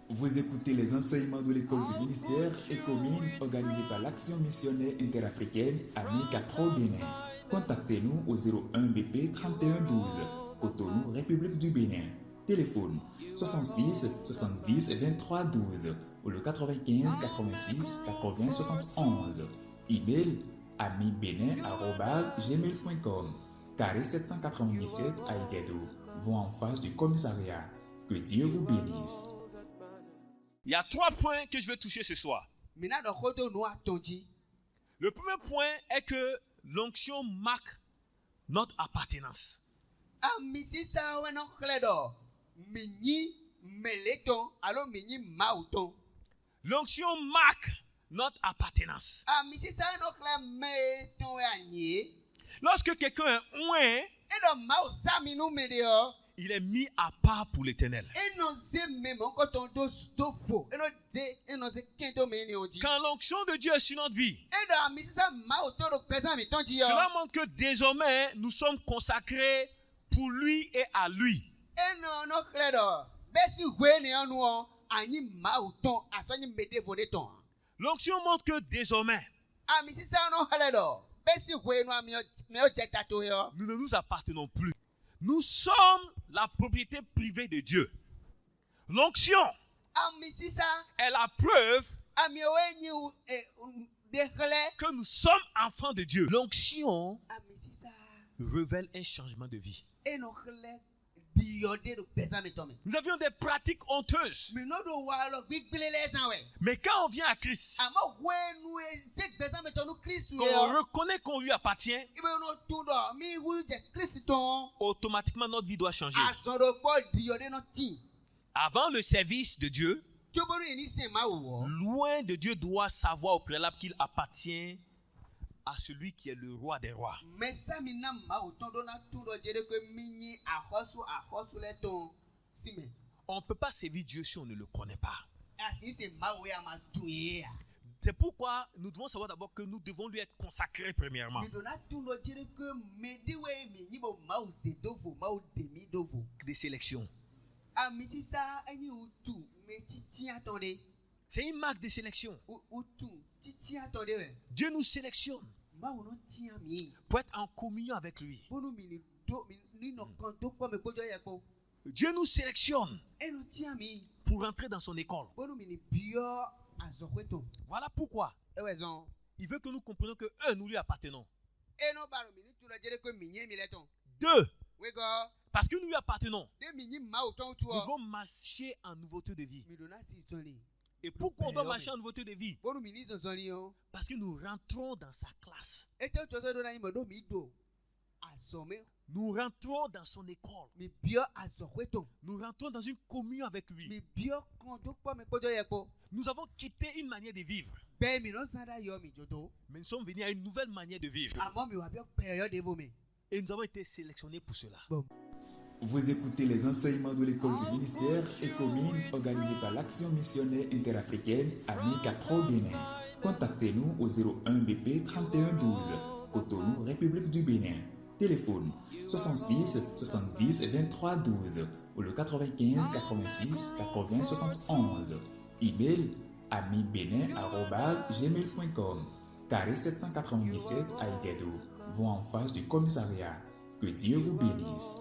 Vous écoutez les enseignements de l'école du ministère ECOMIN organisée par l'Action missionnaire interafricaine Amika Pro Bénin. Contactez-nous au 01 BP 31 12, Cotonou, République du Bénin. Téléphone 66 70 23 12 ou le 95 86 80 71. Email amibénin@gmail.com. Carré 797 à Itiado, voie en face du commissariat. Que Dieu vous bénisse. Il y a 3 points que je veux toucher ce soir. Le premier point est que l'onction marque notre appartenance. L'onction marque notre appartenance. Lorsque quelqu'un est oint, il est mis à part pour l'Éternel. Quand l'onction de Dieu est sur notre vie, cela montre que désormais nous sommes consacrés pour lui et à lui. L'onction montre que désormais nous ne nous appartenons plus. Nous sommes la propriété privée de Dieu. L'onction est la preuve que nous sommes enfants de Dieu. L'onction révèle un changement de vie. Nous avions des pratiques honteuses. Mais quand on vient à Christ, qu'on reconnaît qu'on lui appartient, automatiquement notre vie doit changer. Avant le service de Dieu, loin de Dieu doit savoir au préalable qu'il appartient à celui qui est le roi des rois. On ne peut pas servir Dieu si on ne le connaît pas. C'est pourquoi nous devons savoir d'abord que nous devons lui être consacrés premièrement. Des sélections. C'est une marque de sélection. Dieu nous sélectionne pour être en communion avec lui. Dieu nous sélectionne pour entrer dans son école. Voilà pourquoi il veut que nous comprenions que nous lui appartenons. 2. Parce que nous lui appartenons, nous devons marcher en nouveauté de vie. Et pourquoi on doit marcher en nouveauté de vie? Parce que nous rentrons dans sa classe. Nous rentrons dans son école. Nous rentrons dans une communion avec lui. Nous avons quitté une manière de vivre. Mais nous sommes venus à une nouvelle manière de vivre. Et nous avons été sélectionnés pour cela. Vous écoutez les enseignements de l'école du ministère ECOMIN organisée par l'Action missionnaire interafricaine Amika Pro Bénin. Contactez-nous au 01 BP 31 12, Cotonou, République du Bénin. Téléphone 66 70 23 12 ou le 95 86 80 71. Email amibénin@gmail.com. Carré 797 à Itiado, voie en face du commissariat. Que Dieu vous bénisse.